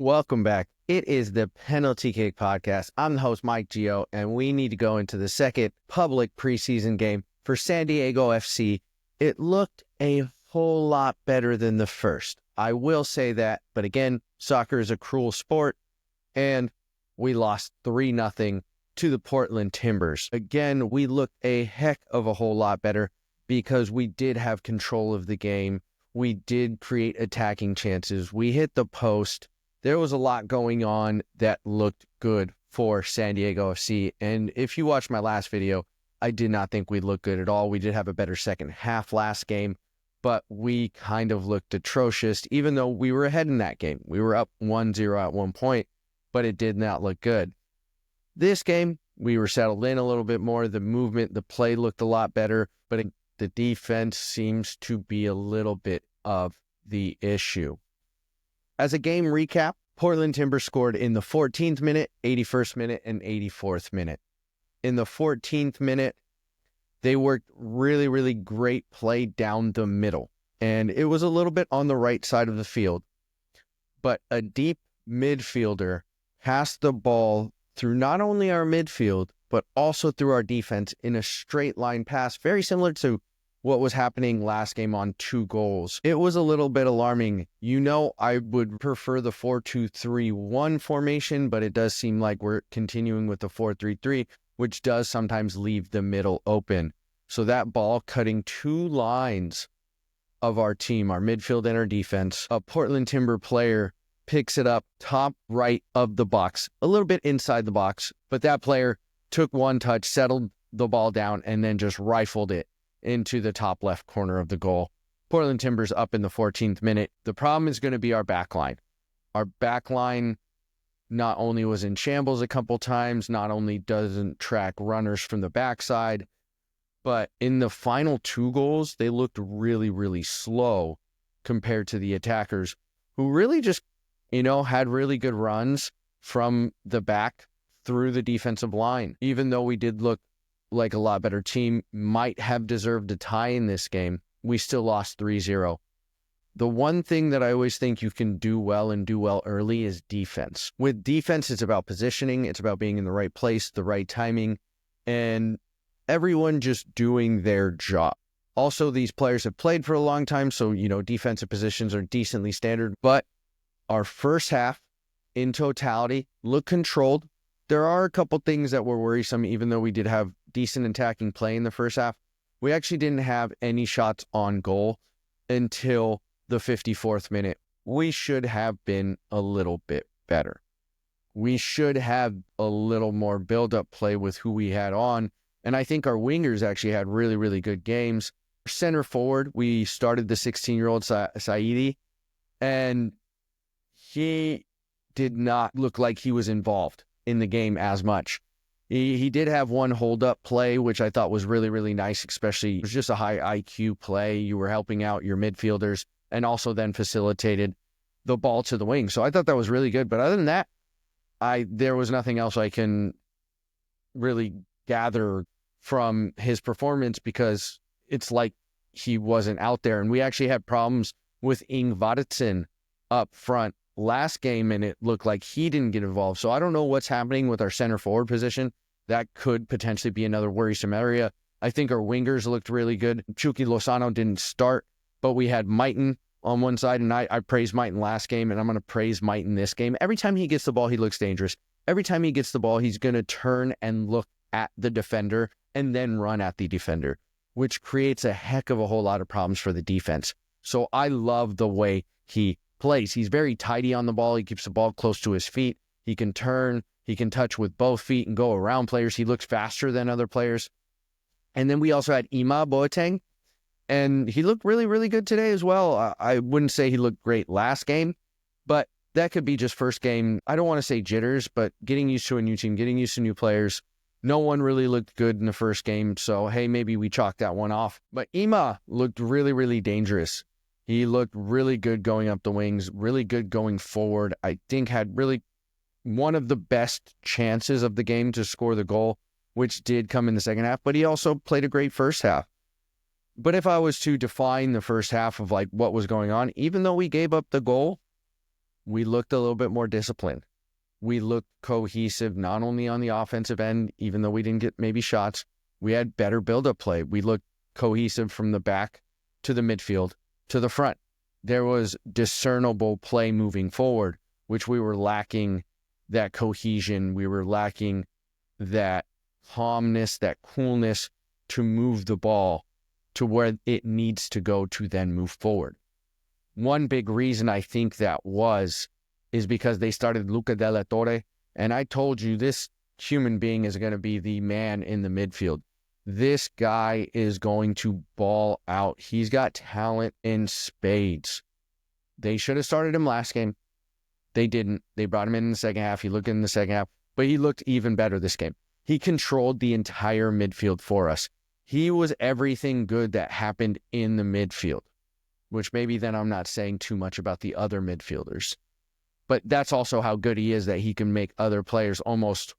Welcome back. It is the Penalty Kick Podcast. I'm the host, Mike Gio, and we need to go into the second public preseason game for San Diego FC. It looked a whole lot better than the first. I will say that, but again, soccer is a cruel sport, and we lost 3-0 to the Portland Timbers. Again, we looked a heck of a whole lot better because we did have control of the game. We did create attacking chances. We hit the post. There was a lot going on that looked good for San Diego FC. And if you watched my last video, I did not think we looked good at all. We did have a better second half last game, but we kind of looked atrocious, even though we were ahead in that game. We were up 1-0 at one point, but it did not look good. This game, we were settled in a little bit more. The movement, the play looked a lot better, but the defense seems to be a little bit of the issue. As a game recap, Portland Timbers scored in the 14th minute, 81st minute, and 84th minute. In the 14th minute, they worked really, really great play down the middle. And it was a little bit on the right side of the field. But a deep midfielder passed the ball through not only our midfield, but also through our defense in a straight line pass, very similar to what was happening last game on 2 goals. It was a little bit alarming. You know, I would prefer the 4-2-3-1 formation, but it does seem like we're continuing with the 4-3-3, which does sometimes leave the middle open. So that ball cutting 2 lines of our team, our midfield and our defense, a Portland Timber player picks it up top right of the box, a little bit inside the box, but that player took one touch, settled the ball down, and then just rifled it into the top left corner of the goal. Portland Timbers up in the 14th minute. The problem is going to be our back line. Our back line not only was in shambles a couple times, not only doesn't track runners from the backside, but in the final 2 goals, they looked really, really slow compared to the attackers, who really just, had really good runs from the back through the defensive line. Even though we did look like a lot better team, might have deserved a tie in this game, we still lost 3-0. The one thing that I always think you can do well and do well early is defense. With defense, it's about positioning, it's about being in the right place, the right timing, and everyone just doing their job. Also, these players have played for a long time, so, defensive positions are decently standard, but our first half in totality looked controlled. There are a couple things that were worrisome, even though we did have decent attacking play in the first half. We actually didn't have any shots on goal until the 54th minute. We should have been a little bit better. We should have a little more build-up play with who we had on, and I think our wingers actually had really, really good games. Center forward, we started the 16-year-old Saidi, and he did not look like he was involved in the game as much. He did have one hold-up play, which I thought was really, really nice, especially it was just a high IQ play. You were helping out your midfielders and also then facilitated the ball to the wing. So I thought that was really good. But other than that, there was nothing else I can really gather from his performance, because it's like he wasn't out there. And we actually had problems with Ingvardsson up front last game, and it looked like he didn't get involved. So I don't know what's happening with our center forward position. That could potentially be another worrisome area. I think our wingers looked really good. Chucky Lozano didn't start, but we had Mighton on one side, and I praised Mighton last game, and I'm going to praise Mighton this game. Every time he gets the ball, he looks dangerous. Every time he gets the ball, he's going to turn and look at the defender and then run at the defender, which creates a heck of a whole lot of problems for the defense. So I love the way he plays. He's very tidy on the ball. He keeps the ball close to his feet. He can turn, he can touch with both feet and go around players. He looks faster than other players. And then we also had Ima Boateng, and he looked really, really good today as well. I wouldn't say he looked great last game, but that could be just first game. I don't want to say jitters, but getting used to a new team, getting used to new players. No one really looked good in the first game, so hey, maybe we chalk that one off. But Ima looked really, really dangerous. He looked really good going up the wings, really good going forward. I think had really one of the best chances of the game to score the goal, which did come in the second half, but he also played a great first half. But if I was to define the first half of like what was going on, even though we gave up the goal, we looked a little bit more disciplined. We looked cohesive, not only on the offensive end, even though we didn't get maybe shots. We had better build-up play. We looked cohesive from the back to the midfield to the front. There was discernible play moving forward, which we were lacking that cohesion. We were lacking that calmness, that coolness to move the ball to where it needs to go to then move forward. One big reason I think that is because they started Luca de la Torre, and I told you this human being is going to be the man in the midfield. This guy is going to ball out. He's got talent in spades. They should have started him last game. They didn't. They brought him in the second half. He looked in the second half, but he looked even better this game. He controlled the entire midfield for us. He was everything good that happened in the midfield, which maybe then I'm not saying too much about the other midfielders. But that's also how good he is, that he can make other players almost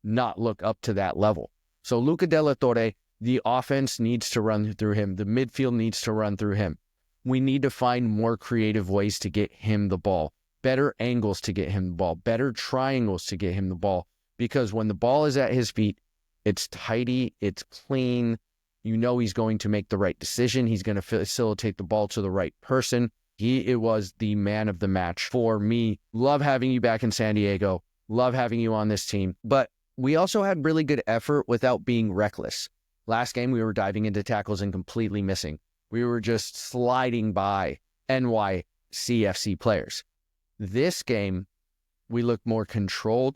not look up to that level. So Luca de la Torre, the offense needs to run through him. The midfield needs to run through him. We need to find more creative ways to get him the ball, better angles to get him the ball, better triangles to get him the ball. Because when the ball is at his feet, it's tidy, it's clean. You know he's going to make the right decision. He's going to facilitate the ball to the right person. It was the man of the match for me. Love having you back in San Diego. Love having you on this team. But we also had really good effort without being reckless. Last game, we were diving into tackles and completely missing. We were just sliding by NYCFC players. This game, we looked more controlled,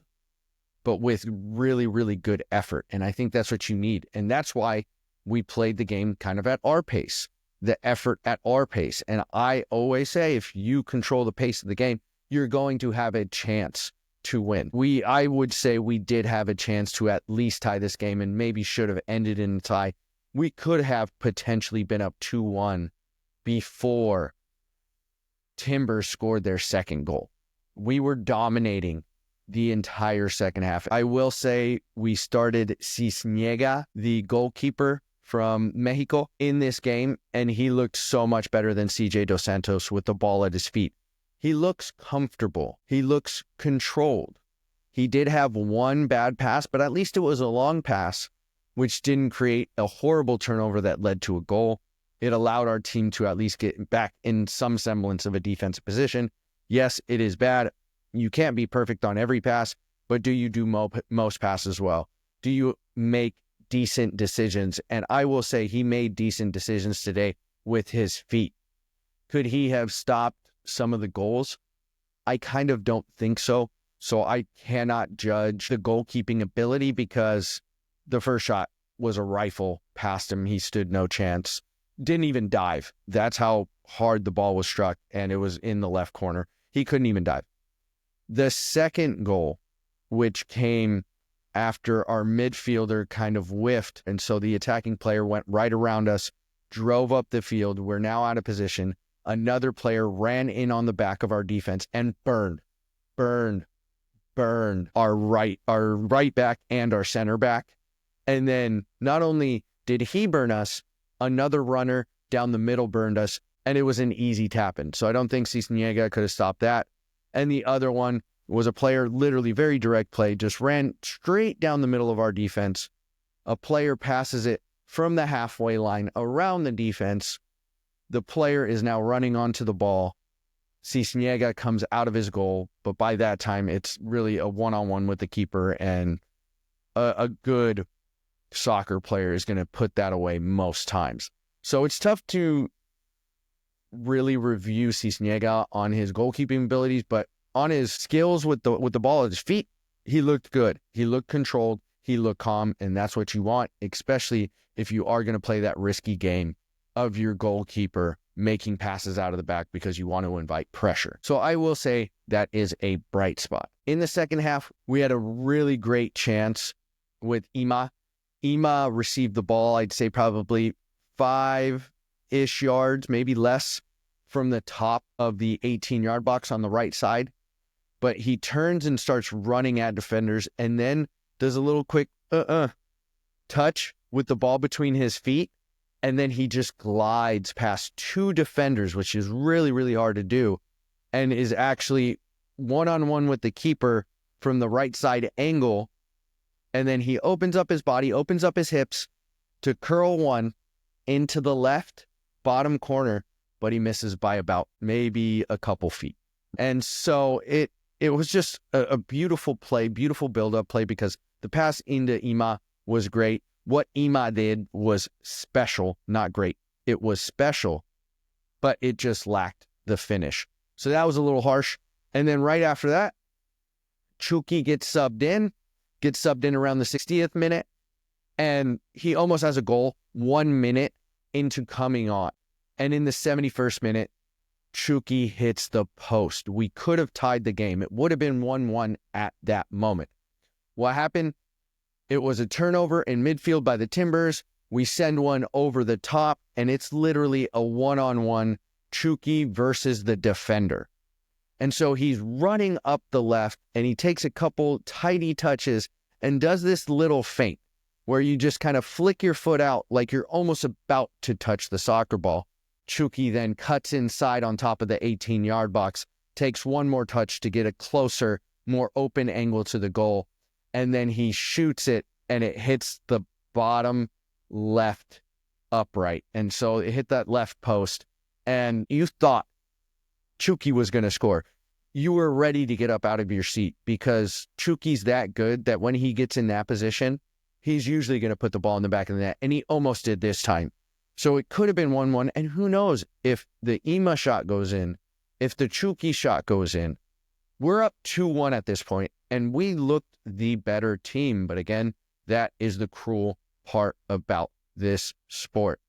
but with really, really good effort. And I think that's what you need. And that's why we played the game kind of at our pace, the effort at our pace. And I always say, if you control the pace of the game, you're going to have a chance to win. I would say we did have a chance to at least tie this game, and maybe should have ended in a tie. We could have potentially been up 2-1 before Timbers scored their second goal. We were dominating the entire second half. I will say we started Cisniega, the goalkeeper from Mexico, in this game, and he looked so much better than CJ Dos Santos with the ball at his feet. He looks comfortable. He looks controlled. He did have one bad pass, but at least it was a long pass, which didn't create a horrible turnover that led to a goal. It allowed our team to at least get back in some semblance of a defensive position. Yes, it is bad. You can't be perfect on every pass, but do you do most passes well? Do you make decent decisions? And I will say he made decent decisions today with his feet. Could he have stopped some of the goals? I kind of don't think so. So I cannot judge the goalkeeping ability, because the first shot was a rifle past him. He stood no chance. Didn't even dive. That's how hard the ball was struck, and it was in the left corner. He couldn't even dive. The second goal, which came after our midfielder kind of whiffed, and so the attacking player went right around us, drove up the field. We're now out of position. Another player ran in on the back of our defense and burned our right back and our center back. And then not only did he burn us, another runner down the middle burned us, and it was an easy tap-in. So I don't think Cisniega could have stopped that. And the other one was a player, literally very direct play, just ran straight down the middle of our defense. A player passes it from the halfway line around the defense. The player is now running onto the ball. Cisniega comes out of his goal, but by that time, it's really a one-on-one with the keeper, and a good soccer player is going to put that away most times. So it's tough to really review Cisniega on his goalkeeping abilities, but on his skills with the ball at his feet, he looked good. He looked controlled. He looked calm, and that's what you want, especially if you are going to play that risky game of your goalkeeper making passes out of the back because you want to invite pressure. So I will say that is a bright spot. In the second half, we had a really great chance with Ima. Ima received the ball, I'd say probably 5-ish yards, maybe less, from the top of the 18-yard box on the right side. But he turns and starts running at defenders, and then does a little quick touch with the ball between his feet. And then he just glides past two defenders, which is really, really hard to do, and is actually one-on-one with the keeper from the right side angle, and then he opens up his body, opens up his hips to curl one into the left bottom corner, but he misses by about maybe a couple feet. And so it was just a beautiful play, beautiful build-up play, because the pass into Ima was great. What Ima did was special, not great. It was special, but it just lacked the finish. So that was a little harsh. And then right after that, Chucky gets subbed in around the 60th minute, and he almost has a goal 1 minute into coming on. And in the 71st minute, Chucky hits the post. We could have tied the game. It would have been 1-1 at that moment. What happened? It was a turnover in midfield by the Timbers. We send one over the top, and it's literally a one-on-one Chucky versus the defender. And so he's running up the left, and he takes a couple tidy touches and does this little feint where you just kind of flick your foot out like you're almost about to touch the soccer ball. Chucky then cuts inside on top of the 18-yard box, takes one more touch to get a closer, more open angle to the goal, and then he shoots it, and it hits the bottom left upright. And so it hit that left post, and you thought Chucky was going to score. You were ready to get up out of your seat, because Chucky's that good that when he gets in that position, he's usually going to put the ball in the back of the net, and he almost did this time. So it could have been 1-1, and who knows if the Ima shot goes in, if the Chucky shot goes in. We're up 2-1 at this point, and we looked the better team. But again, that is the cruel part about this sport.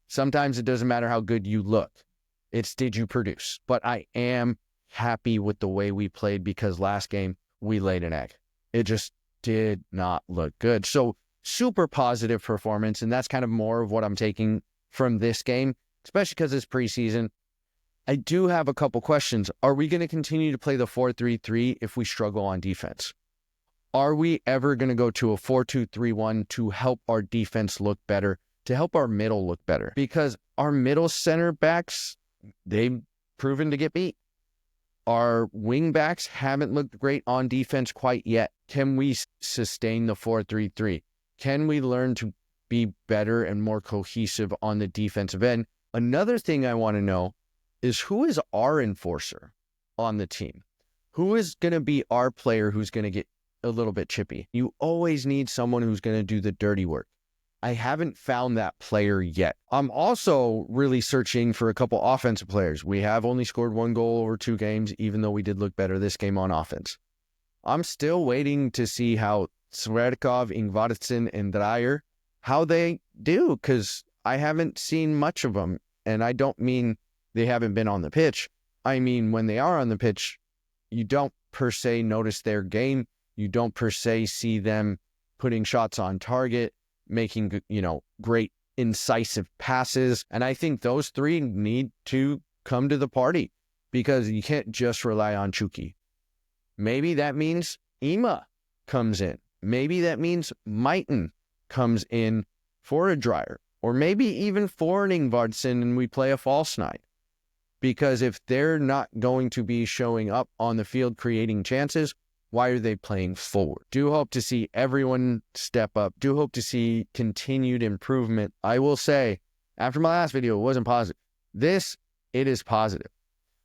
Sometimes it doesn't matter how good you look. It's did you produce? But I am happy with the way we played, because last game we laid an egg. It just did not look good. So super positive performance, and that's kind of more of what I'm taking from this game, especially because it's preseason. I do have a couple questions. Are we going to continue to play the 4-3-3 if we struggle on defense? Are we ever going to go to a 4-2-3-1 to help our defense look better, to help our middle look better? Because our middle center backs, they've proven to get beat. Our wing backs haven't looked great on defense quite yet. Can we sustain the 4-3-3? Can we learn to be better and more cohesive on the defensive end? Another thing I want to know is, who is our enforcer on the team? Who is going to be our player who's going to get a little bit chippy? You always need someone who's going to do the dirty work. I haven't found that player yet. I'm also really searching for a couple offensive players. We have only scored 1 goal over 2 games, even though we did look better this game on offense. I'm still waiting to see how Sverkov, Ingvarsson, and Dreyer, how they do, because I haven't seen much of them. And I don't mean they haven't been on the pitch. I mean, when they are on the pitch, you don't per se notice their game. You don't per se see them putting shots on target, making, great incisive passes. And I think those 3 need to come to the party, because you can't just rely on Chucky. Maybe that means Ima comes in. Maybe that means Maiten comes in for a Dreyer, or maybe even for an Ingvarsson, and we play a false 9. Because if they're not going to be showing up on the field creating chances, why are they playing forward? Do hope to see everyone step up. Do hope to see continued improvement. I will say, after my last video, it wasn't positive. It is positive.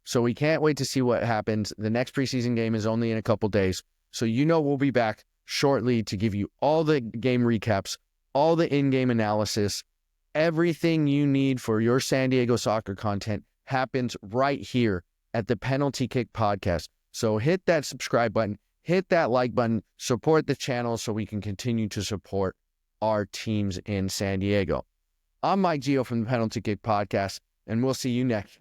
So we can't wait to see what happens. The next preseason game is only in a couple days. So we'll be back shortly to give you all the game recaps, all the in-game analysis. Everything you need for your San Diego soccer content happens right here at the Penalty Kick Podcast. So hit that subscribe button, hit that like button, support the channel so we can continue to support our teams in San Diego. I'm Mike Gio from the Penalty Kick Podcast, and we'll see you next.